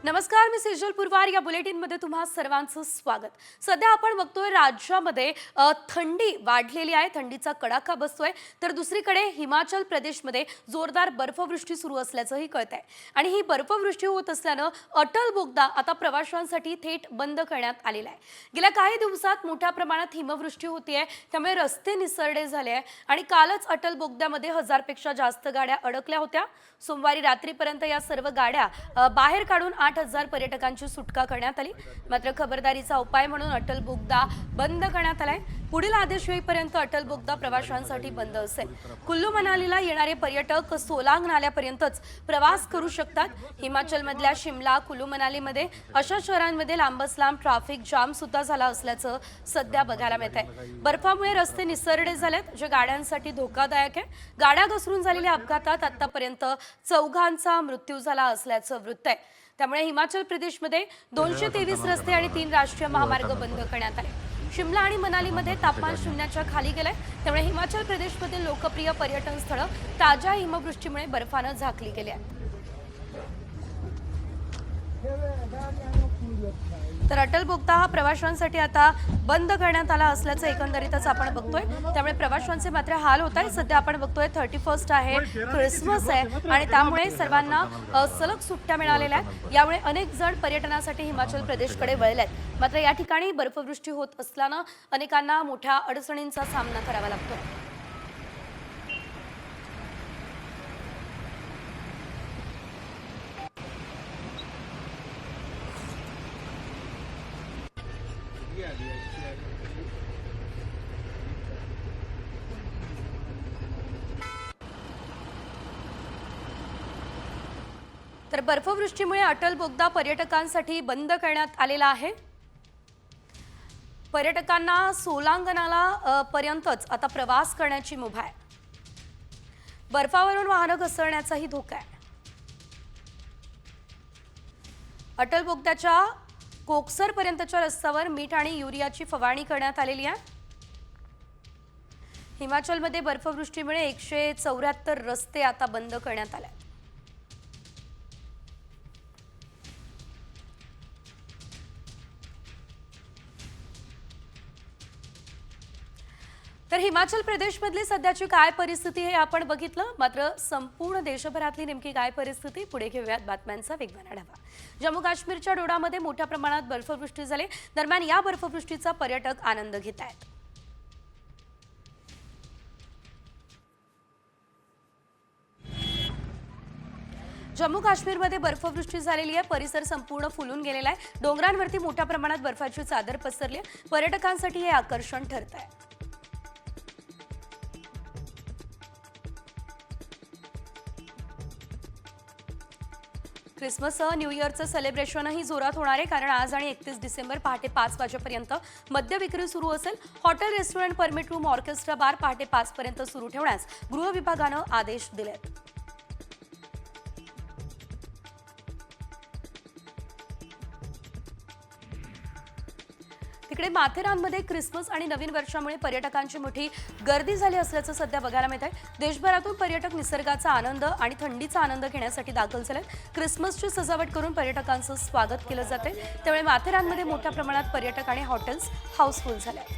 नमस्कार, मी सेजल पुरवार. या बुलेटिनमध्ये तुम्हा सर्वांचं स्वागत. सध्या आपण बघतोय राज्यामध्ये थंडी वाढलेली आहे, थंडीचा कडाका बसतोय. तर दुसरीकडे हिमाचल प्रदेशमध्ये जोरदार बर्फवृष्टी सुरू असल्याचंही कळतंय. आणि ही बर्फवृष्टी होत असल्यानं अटल बोगदा आता प्रवाशांसाठी थेट बंद करण्यात आलेला आहे. गेल्या काही दिवसात मोठ्या प्रमाणात हिमवृष्टी होतीये, त्यामुळे रस्ते निसरडे झाले आहे. आणि कालच अटल बोगद्यामध्ये 1000 पेक्षा जास्त गाड्या अडकल्या होत्या. सोमवारी रात्रीपर्यंत या सर्व गाड्या बाहेर काढून 8000 पर्यटकांची सुटका करण्यात आली. मात्र खबरदारीचा उपाय म्हणून अटल बोगदा बंद करण्यात आलाय. पुढील आदेश येईपर्यंत अटल बोगदा प्रवाशांसाठी बंद असेल. कुल्लू मनालीला येणारे पर्यटक सोलांग नाल्यापर्यंतच प्रवास करू शकतात. हिमाचलमधल्या शिमला, कुल्लू मनालीमध्ये अशा शहरांमध्ये लांबच लांब ट्रॅफिक जाम सुद्धा झाला असल्याचं सध्या बघायला मिळत आहे. बर्फामुळे रस्ते निसरडे झालेत, जे गाड्यांसाठी धोकादायक आहे. गाड्या घसरून झालेल्या अपघातात आतापर्यंत 4 मृत्यू झाला असल्याचं वृत्त आहे. त्यामुळे हिमाचल प्रदेशमध्ये 223 रस्ते आणि 3 राष्ट्रीय महामार्ग बंद करण्यात आले. शिमला आणि मनालीमध्ये तापमान शून्याच्या खाली गेलंय. त्यामुळे हिमाचल प्रदेशमधील लोकप्रिय पर्यटन स्थळं ताज्या हिमवृष्टीमुळे बर्फानं झाकली गेली आहेत. तर अटल बोगदा हा प्रवाशांसाठी आता बंद करण्यात आला असल्याचं एकंदरीतच आपण बघतोय. त्यामुळे प्रवाशांचे मात्र हाल होत आहे. सध्या आपण बघतोय 31 आहे, क्रिसमस आहे आणि त्यामुळे सर्वांना सलग सुट्ट्या मिळालेल्या आहेत. यामुळे अनेक जण पर्यटनासाठी हिमाचल प्रदेशकडे वळले आहेत. मात्र या ठिकाणी बर्फवृष्टी होत असल्यानं अनेकांना मोठ्या अडचणींचा सामना करावा लागतोय. तर बर्फवृष्टीमुळे अटल बोगदा पर्यटकांसाठी बंद करण्यात आलेला आहे. पर्यटकांना सोलांगनाला पर्यंतच आता प्रवास करण्याची मुभा आहे. बर्फावरून वाहनं घसरण्याचाही धोका आहे. अटल बोगद्याच्या कोकसर पर्यंतच्या रस्त्यावर मीठ आणि युरियाची फवारणी करण्यात आलेली आहे. हिमाचलमध्ये बर्फवृष्टीमुळे 174 रस्ते आता बंद करण्यात आले. तर हिमाचल प्रदेशमधली सध्याची काय परिस्थिती हे आपण बघितलं. मात्र संपूर्ण देशभरातली नेमकी काय परिस्थिती पुढे घेऊयात बातम्यांचा वेगवान आढावा. जम्मू काश्मीरच्या डोडामध्ये मोठ्या प्रमाणात बर्फवृष्टी झाली. दरम्यान या बर्फवृष्टीचा पर्यटक आनंद घेत आहेत. जम्मू काश्मीरमध्ये बर्फवृष्टी झालेली आहे. परिसर संपूर्ण फुलून गेलेला आहे. डोंगरांवरती मोठ्या प्रमाणात बर्फाची चादर पसरली आहे. पर्यटकांसाठी हे आकर्षण ठरत आहे. क्रिसमससह न्यू इयरचं सेलिब्रेशनही जोरात होणार आहे. कारण आज आणि 31 डिसेंबर पहाटे 5 वाजेपर्यंत मद्य विक्री सुरू असेल. Hotel, restaurant, permit room, orchestra, bar पहाटे 5 पर्यंत सुरू ठेवण्यास गृह विभागानं आदेश दिलेत. तिकडे माथेरानमध्ये क्रिसमस आणि नवीन वर्षामुळे पर्यटकांची मोठी गर्दी झाली असल्याचं सध्या बघायला मिळत आहे. देशभरातून पर्यटक निसर्गाचा आनंद आणि थंडीचा आनंद घेण्यासाठी दाखल झालेत. क्रिसमसची सजावट करून पर्यटकांचं स्वागत केलं जाते. त्यामुळे माथेरानमध्ये मोठ्या प्रमाणात पर्यटक आणि हॉटेल्स हाऊसफुल झाले आहेत.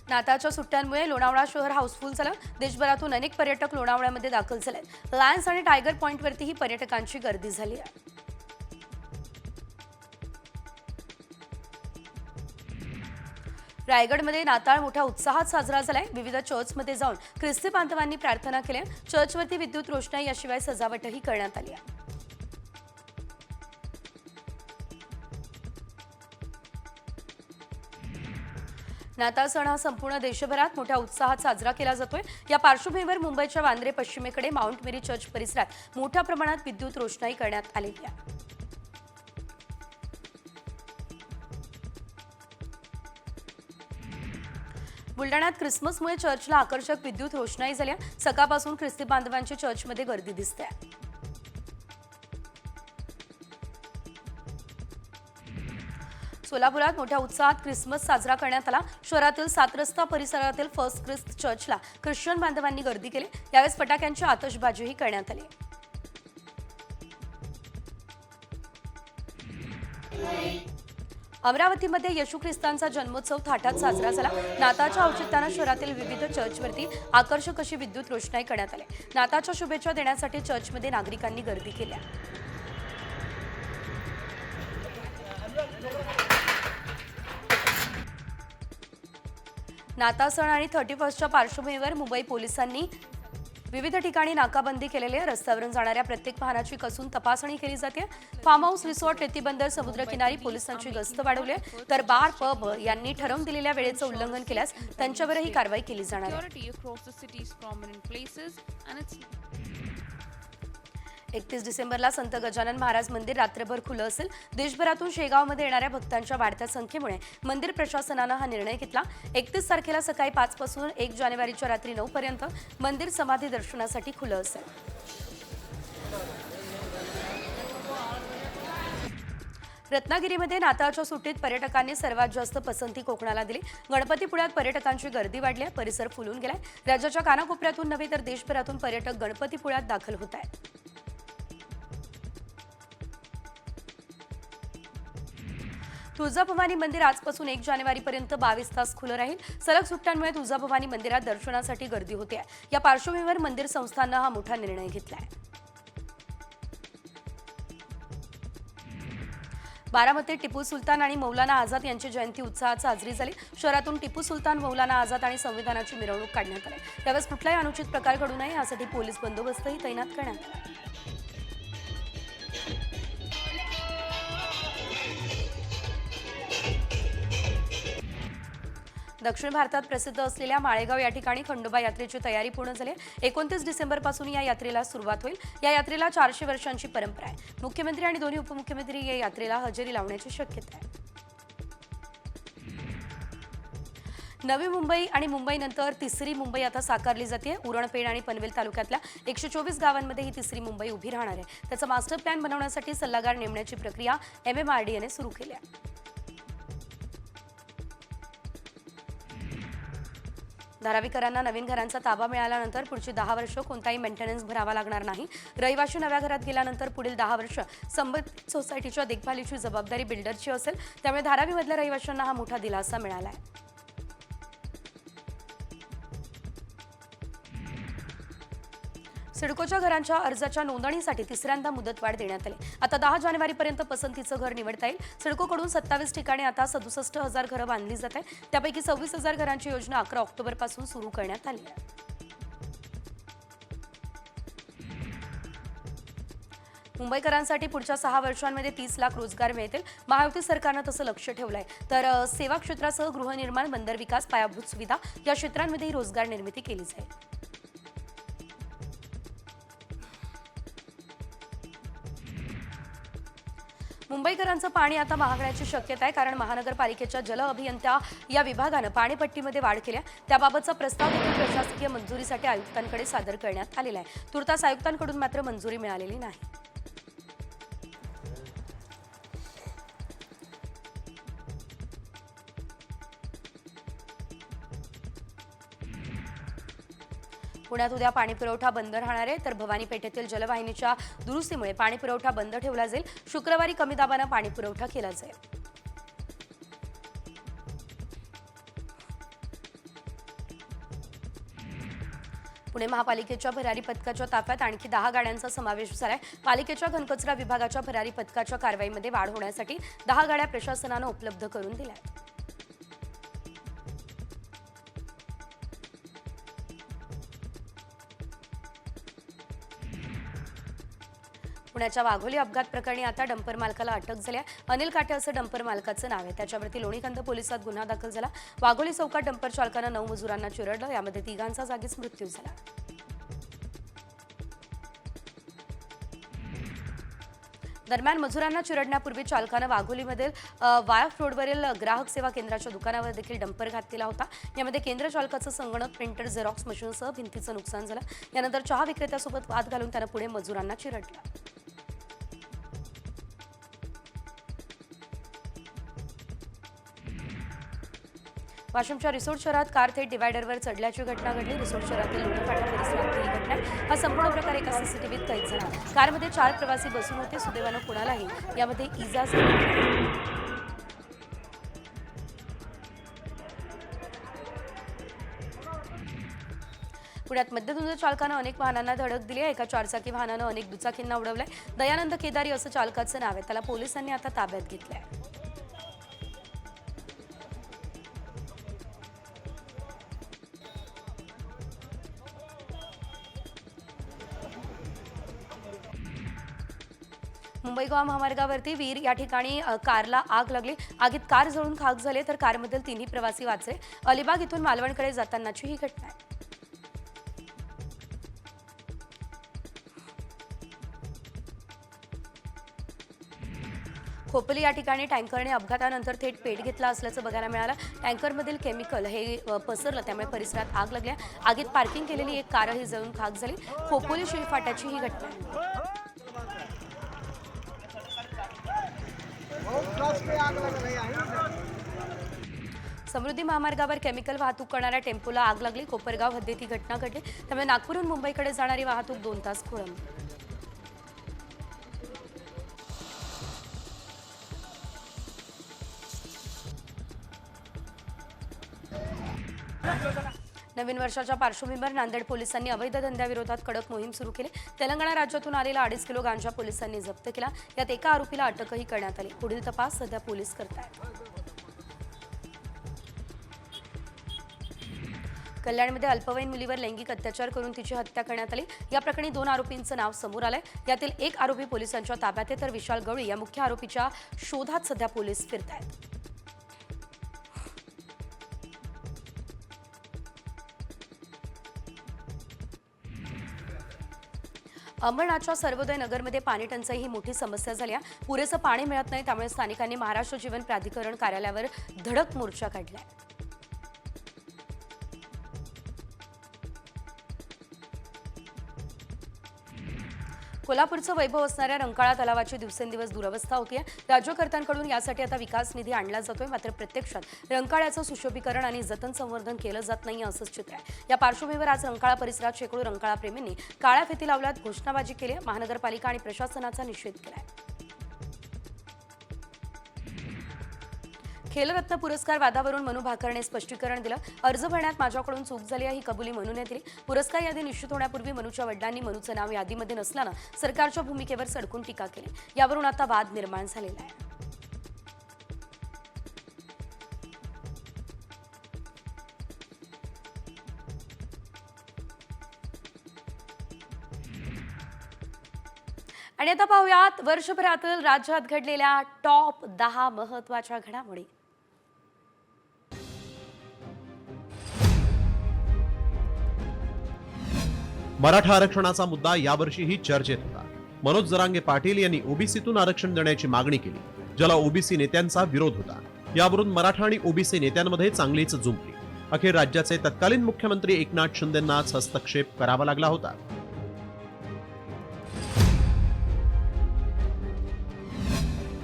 नाताळच्या सुट्ट्यांमुळे लोणावळा शहर हाऊसफुल झालं. देशभरातून अनेक पर्यटक लोणावळ्यामध्ये दाखल झाले आहेत. लायन्स आणि टायगर पॉइंटवरतीही पर्यटकांची गर्दी झाली आहे. रायगडमध्ये नाताळ मोठ्या उत्साहात साजरा झालाय. विविध चर्चमध्ये जाऊन ख्रिस्ती बांधवांनी प्रार्थना केल्या. चर्चवरती विद्युत रोषणाई याशिवाय सजावटही करण्यात आली आहे. नाताळ सण हा संपूर्ण देशभरात मोठ्या उत्साहात साजरा केला जातोय. या पार्श्वभूमीवर मुंबईच्या वांद्रे पश्चिमेकडे माउंट मेरी चर्च परिसरात मोठ्या प्रमाणात विद्युत रोषणाई करण्यात आलेली आहे. बुलढाण्यात क्रिसमसमुळे चर्चला आकर्षक विद्युत रोषणाई झाली. सकाळपासून ख्रिस्ती बांधवांची चर्चमध्ये गर्दी दिसते. सोलापुरात मोठ्या उत्साहात ख्रिसमस साजरा करण्यात आला। शहरातील 7 रस्ता परिसरातील फर्स्ट ख्रिस्त चर्चला ख्रिश्चन बांधवांनी गर्दी केली। यावेळी फटाक्यांची आतषबाजीही करण्यात आली। अमरावतीमध्ये येशू ख्रिस्तांचा जन्मोत्सव थाटात साजरा झाला। नाताळच्या औचित्याने शहरातील विविध चर्चवरती आकर्षक अशी विद्युत रोषणाई करण्यात आली। नाताळच्या शुभेच्छा देण्यासाठी चर्चमध्ये नागरिकांनी गर्दी केली। नाताळ सण आणि 31च्या पार्श्वभूमीवर मुंबई पोलिसांनी विविध ठिकाणी नाकाबंदी केलेली आहे। रस्त्यावरून जाणाऱ्या प्रत्येक वाहनाची कसून तपासणी केली जाते। फार्म हाऊस, रिसॉर्ट, रेतीबंदर, समुद्रकिनारी पोलिसांची गस्त वाढवली आहे। तर बार, पब यांनी ठरवून दिलेल्या वेळेचं उल्लंघन केल्यास त्यांच्यावरही कारवाई केली जाणार आहे। 31 डिसेंबरला संत गजानन महाराज मंदिर रात्रभर खुलं असेल। देशभरातून शेगावमध्ये येणाऱ्या भक्तांच्या वाढत्या संख्येमुळे मंदिर प्रशासनानं हा निर्णय घेतला। 31 तारखेला सकाळी 5 पासून 1 जानेवारीच्या रात्री 9 पर्यंत मंदिर समाधी दर्शनासाठी खुलं असेल। रत्नागिरीमध्ये नाताळच्या सुट्टीत पर्यटकांनी सर्वात जास्त पसंती कोकणाला दिली। गणपतीपुळ्यात पर्यटकांची गर्दी वाढली आहे। परिसर फुलून गेलाय। राज्याच्या कानाकोपऱ्यातून नव्हे तर देशभरातून पर्यटक गणपतीपुळ्यात दाखल होत आहेत। तुळजाभवानी मंदिर आजपासून 1 जानेवारीपर्यंत 22 तास खुलं राहील। सलग सुट्ट्यांमुळे तुळजाभवानी मंदिरात दर्शनासाठी गर्दी होते आहे। या पार्श्वभूमीवर मंदिर संस्थानानं हा मोठा निर्णय घेतलाय। बारामतीत टिपू सुलतान आणि मौलाना आझाद यांची जयंती उत्साहात साजरी झाली। शहरातून टिपू सुलतान, मौलाना आझाद आणि संविधानाची मिरवणूक काढण्यात आली। त्यावेळेस कुठलाही अनुचित प्रकार घडू नये यासाठी पोलीस बंदोबस्तही तैनात करण्यात आला। दक्षिण भारतात प्रसिद्ध असलेल्या माळेगाव या ठिकाणी खंडोबा यात्रेची तयारी पूर्ण झाली आहे। 29 डिसेंबरपासून या यात्रेला सुरुवात होईल। या यात्रेला 400 वर्षांची परंपरा आहे। मुख्यमंत्री आणि दोन्ही उपमुख्यमंत्री या यात्रेला हजेरी लावण्याची शक्यता आहे। नवी मुंबई आणि मुंबईनंतर तिसरी मुंबई आता साकारली जाते। उरण, पेण आणि पनवेल तालुक्यातल्या 124 गावांमध्ये ही तिसरी मुंबई उभी राहणार आहे। त्याचा मास्टर प्लॅन बनवण्यासाठी सल्लागार नेमण्याची प्रक्रिया MMRDAने सुरू केली आहे। धारावीकरांना नवीन घरांचा ताबा मिळाल्यानंतर पुढची 10 वर्ष कोणताही मेंटेनन्स भरावा लागणार नाही। रहिवाशी नव्या घरात गेल्यानंतर पुढील 10 वर्ष संबंधित सोसायटीच्या देखभालीची जबाबदारी बिल्डरची असेल। त्यामुळे धारावीमधल्या रहिवाशांना हा मोठा दिलासा मिळाला आहे। सिडकोच्या घरांच्या अर्जाच्या नोंदणीसाठी तिसऱ्यांदा मुदतवाढ देण्यात आली। आता 10 जानेवारीपर्यंत पसंतीचं घर निवडता येईल। सिडकोकडून 27 ठिकाणी आता 67,000 घरं बांधली जात आहेत। त्यापैकी 26,000 घरांची योजना 11 ऑक्टोबरपासून सुरू करण्यात आली आहे। मुंबईकरांसाठी पुढच्या 6 वर्षांमध्ये 30 लाख रोजगार मिळतील। महायुती सरकारनं तसं लक्ष ठेवलंय। तर सेवा क्षेत्रासह गृहनिर्माण, बंदर विकास, पायाभूत सुविधा या क्षेत्रांमध्येही रोजगार निर्मिती केली जाईल। मुंबईकरांचं पाणी आता महागण्याची शक्यता आहे, कारण महानगरपालिकेच्या जल अभियंता या विभागानं पाणीपट्टीमध्ये वाढ केली आहे। त्याबाबतचा प्रस्ताव देखील प्रशासकीय मंजुरीसाठी आयुक्तांकडे सादर करण्यात आलेला आहे। तुर्तास आयुक्तांकडून मात्र मंजुरी मिळालेली नाही। पुण्यात उद्या पाणीपुरवठा बंद राहणार आहे। तर भवानी पेठेतील जलवाहिनीच्या दुरुस्तीमुळे पाणीपुरवठा बंद ठेवला जाईल। शुक्रवारी कमी दाबानं पाणीपुरवठा केला जाईल। पुणे महापालिकेच्या भरारी पथकाच्या ताफ्यात आणखी 10 गाड्यांचा समावेश झालाय। पालिकेच्या घनकचरा विभागाच्या भरारी पथकाच्या कारवाईमध्ये वाढ होण्यासाठी 10 गाड्या प्रशासनानं उपलब्ध करून दिल्या आहेत। पुण्याच्या वाघोली अपघात प्रकरणी आता डंपर मालकाला अटक झाली आहे। अनिल काटे असं डंपर मालकाचं नाव आहे। त्याच्यावरती लोणीकांद पोलिसात गुन्हा दाखल झाला। वाघोली चौकात डंपर चालकानं 9 मजुरांना चिरडलं। यामध्ये 3 जागीच मृत्यू झाला। दरम्यान मजुरांना चिरडण्यापूर्वी चालकानं वाघोलीमधील वायफ रोडवरील ग्राहक सेवा केंद्राच्या दुकानावर देखील डंपर घातलेला होता। यामध्ये केंद्र चालकाचं संगणक, प्रिंटर, झेरॉक्स मशीनसह भिंतीचं नुकसान झालं। यानंतर चहा विक्रेत्यासोबत वाद घालून त्यानं पुढे मजुरांना चिरडलं। वाशिमच्या रिसोड शहरात कार थेट डिवायडरवर चढल्याची घटना घडली। रिसोड शहरातील लोणीफाटा परिसरात ही घटना आहे। हा संपूर्ण प्रकार एका सीसीटीव्हीत कैद झाला। कारमध्ये 4 प्रवासी बसून होते। सुदैवानं कुणालाही यामध्ये इजा झाली नाही। पुण्यात मद्यधुंद चालकानं अनेक वाहनांना धडक दिली आहे। एका 4चाकी वाहनानं अनेक दुचाकींना उडवलंय। दयानंद केदारी असं चालकाचं नाव आहे। त्याला पोलिसांनी आता ताब्यात घेतलंय। मुंबई गोवा महामार्गावरती वीर या ठिकाणी कारला आग लागली। आगीत कार जळून खाक झाले तर कारमधील 3ही प्रवासी वाचले। अलिबाग इथून मालवणकडे जातानाची ही घटना आहे। खोपोली या ठिकाणी टँकरने अपघातानंतर थेट पेट घेतला असल्याचं बघायला मिळालं। टँकरमधील केमिकल हे पसरलं, त्यामुळे परिसरात आग लागली। आगीत पार्किंग केलेली एक कारही जळून खाक झाली। खोपोली शिळफाट्याची ही घटना आहे। समृद्धी महामार्गावर केमिकल वाहतूक करणाऱ्या टेम्पोला आग लागली। कोपरगाव हद्दीत ही घटना घडली, त्यामुळे नागपूरहून मुंबईकडे जाणारी वाहतूक 2 तास खोळंबली। नवीन वर्षाच्या पार्श्वभूमीवर नांदेड पोलिसांनी अवैध धंद्याविरोधात कडक मोहीम सुरू केली। तेलंगणा राज्यातून आलेला 2.5 किलो गांजा पोलिसांनी जप्त केला। यात एका आरोपीला अटकही करण्यात आली। पुढील तपास सध्या पोलीस करतायत। कल्याणमध्ये अल्पवयीन मुलीवर लैंगिक अत्याचार करून तिची हत्या करण्यात आली। या प्रकरणी 2 आरोपींचं नाव समोर आलंय। यातील एक आरोपी पोलिसांच्या ताब्यात आहे, तर विशाल गवळी या मुख्य आरोपीच्या शोधात सध्या पोलीस फिरतायत। अंबरनाथच्या सर्वोदय नगरमध्ये पाणी टंचाई ही मोठी समस्या झाली आहे। पुरेसं पाणी मिळत नाही, त्यामुळे स्थानिकांनी महाराष्ट्र जीवन प्राधिकरण कार्यालयावर धडक मोर्चा काढलाय। कोल्हापूरचं वैभव असणाऱ्या रंकाळा तलावाची दिवसेंदिवस दुरवस्था होतीये। राज्यकर्त्यांकडून यासाठी आता विकास निधी आणला जातोय, मात्र प्रत्यक्षात रंकाळ्याचं सुशोभीकरण आणि जतन संवर्धन केलं जात नाही असंच चित्र आहे। या पार्श्वभूमीवर आज रंकाळा परिसरात शेकडो रंकाळा प्रेमींनी काळ्या फिती लावल्यात, घोषणाबाजी केली। महानगरपालिका आणि प्रशासनाचा निषेध केलाय। खेलरत्न पुरस्कार वादावरून मनू भाकरने स्पष्टीकरण दिलं। अर्ज भरण्यात माझ्याकडून चूक झाली आहे, ही कबुली मनूने दिली। पुरस्कार यादी निश्चित होण्यापूर्वी मनूच्या वडिलांनी मनूचं नाव यादीमध्ये नसल्यानं सरकारच्या भूमिकेवर सडकून टीका केली। यावरून आता वाद निर्माण झालेला आहे। आणि आता पाहूयात वर्षभरातील राज्यात घडलेल्या टॉप 10 महत्त्वाच्या घडामोडी। मराठा आरक्षणाचा मुद्दा यावर्षीही चर्चेत होता। मनोज जरांगे पाटील यांनी ओबीसीतून आरक्षण देण्याची मागणी केली, ज्याला ओबीसी नेत्यांचा विरोध होता। यावरून मराठा आणि ओबीसी नेत्यांमध्ये चांगलीच जुंपली। अखेर राज्याचे तत्कालीन मुख्यमंत्री एकनाथ शिंदेंनाच हस्तक्षेप करावा लागला होता।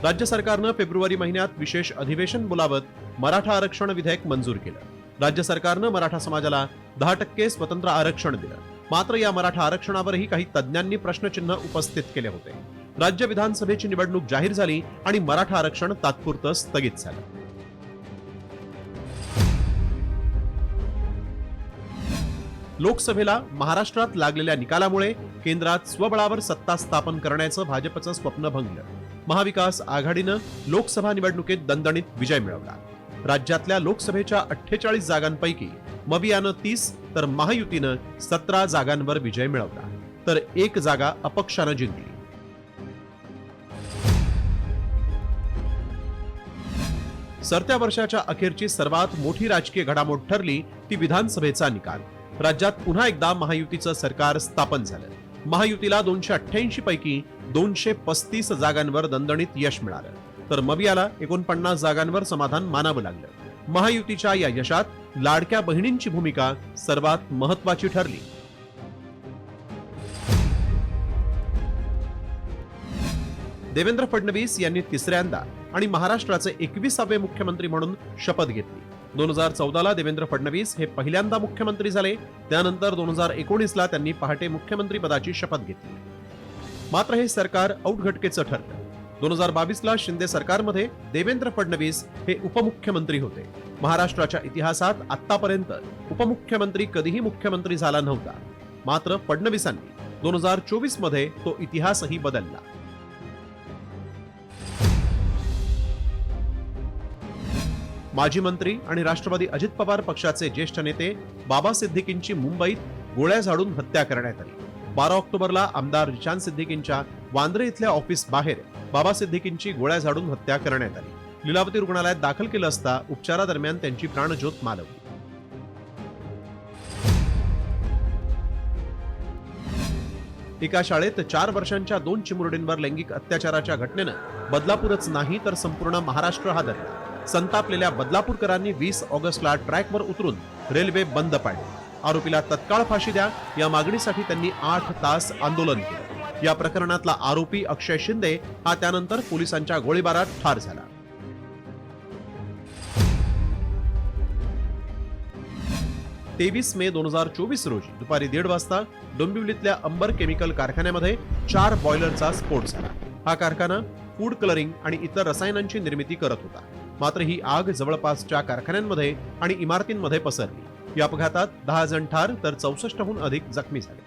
राज्य सरकारनं फेब्रुवारी महिन्यात विशेष अधिवेशन बोलावत मराठा आरक्षण विधेयक मंजूर केलं। राज्य सरकारनं मराठा समाजाला 10% स्वतंत्र आरक्षण दिलं। मात्र या मराठा आरक्षणावरही काही तज्ञांनी प्रश्नचिन्ह उपस्थित केले होते। राज्य विधानसभेची निवडणूक जाहीर झाली आणि मराठा आरक्षण तात्पुरतं स्थगित झालं। लोकसभेला महाराष्ट्रात लागलेल्या निकालामुळे केंद्रात स्वबळावर सत्ता स्थापन करण्याचं भाजपचं स्वप्न भंगलं। महाविकास आघाडीनं लोकसभा निवडणुकीत दणदणीत विजय मिळवला। राज्यातल्या लोकसभेच्या 48 जागांपैकी मवियानं 30 तर महायुतीनं 17 जागांवर विजय मिळवला, तर 1 जागा अपक्षानं जिंकली। सरत्या वर्षाच्या अखेरची सर्वात मोठी राजकीय घडामोड ठरली ती विधानसभेचा निकाल। राज्यात पुन्हा एकदा महायुतीचं सरकार स्थापन झालं। महायुतीला 288 पैकी 235 जागांवर दणदणीत यश मिळालं, तर मवियाला 49 जागांवर समाधान मानावं लागलं। महायुतीच्या या यशात लाडक्या बहिणींची भूमिका सर्वात महत्त्वाची ठरली। देवेंद्र फडणवीस यांनी तिसऱ्यांदा आणि महाराष्ट्राचे 21वे मुख्यमंत्री म्हणून शपथ घेतली। 2014ला देवेंद्र फडणवीस हे पहिल्यांदा मुख्यमंत्री झाले. त्यानंतर 2019ला त्यांनी पहाटे मुख्यमंत्री पदाची शपथ घेतली. मात्र हे सरकार औटघटकेचं ठरलं. 2022ला शिंदे सरकारमध्ये देवेंद्र फडणवीस हे उपमुख्यमंत्री होते. महाराष्ट्राच्या इतिहासात आतापर्यंत उपमुख्यमंत्री कधीही मुख्यमंत्री झाला नव्हता. मात्र फडणवीसांनी 2024 मध्ये तो इतिहासही बदलला. माजी मंत्री आणि राष्ट्रवादी अजित पवार पक्षाचे ज्येष्ठ नेते बाबा सिद्दीकींची मुंबईत गोळ्या झाडून हत्या करण्यात आली. 12 ऑक्टोबरला आमदार जिशान सिद्दीकींच्या वांद्रे इथल्या ऑफिस बाहेर बाबा सिद्दीकींची गोळ्या झाडून हत्या करण्यात आली. लीलावती रुग्णालयात दाखल केलं असता उपचारादरम्यान त्यांची प्राणज्योत मालवली. एका शाळेत 4 वर्षांच्या 2 चिमुरडींवर लैंगिक अत्याचाराच्या घटनेनं बदलापूरच नाही तर संपूर्ण महाराष्ट्र हादरला. संतापलेल्या बदलापूरकरांनी 20 ऑगस्टला ट्रॅकवर उतरून रेल्वे बंद पाडली. आरोपीला तत्काळ फाशी द्या या मागणीसाठी त्यांनी 8 तास आंदोलन केलं. या प्रकरणातला आरोपी अक्षय शिंदे हा त्यानंतर पोलिसांच्या गोळीबारात ठार झाला. मे 2024 रोजी दुपारी 1:30 वाजता डोंबिवलीतल्या अंबर केमिकल कारखान्यामध्ये 4 बॉयलरचा स्फोट झाला. हा कारखाना फूड कलरिंग आणि इतर रसायनांची निर्मिती करत होता. मात्र ही आग जवळपासच्या कारखान्यांमध्ये आणि इमारतींमध्ये पसरली. या अपघातात 10 जण ठार तर 64हून अधिक जखमी झाले.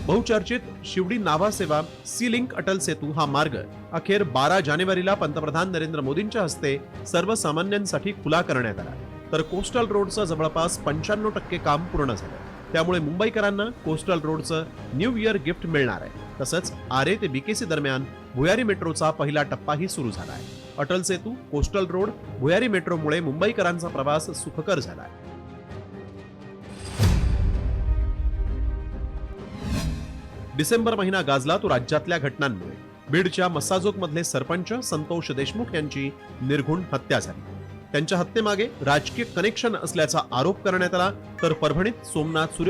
बहुचर्चित शिवडी नाभा सेवा सी लिंक अटल सेतू हा मार्ग अखेर 12 जानेवारीला पंतप्रधान नरेंद्र मोदींच्या हस्ते सर्वसामान्यांसाठी खुला करण्यात आला. तर कोस्टल रोडचं जवळपास 95% काम पूर्ण झालं. त्यामुळे मुंबईकरांना कोस्टल रोडचं न्यू इयर गिफ्ट मिळणार आहे. तसंच आरे ते बीकेसी दरम्यान भुयारी मेट्रोचा पहिला टप्पाही सुरू झाला आहे. अटल सेतू, कोस्टल रोड, भुयारी मेट्रोमुळे मुंबईकरांचा प्रवास सुखकर झाला आहे. डिसेंबर महिना गाजला तो राज्यातल्या घटनांमुळे. बीडच्या मस्साजोग मधले सरपंच संतोष देशमुख यांची निर्घुण हत्या झाली. त्यांच्या हत्येमागे राजकीय कनेक्शन असल्याचा आरोप करण्यात आला. तर परभणीत सोमनाथ सूर्य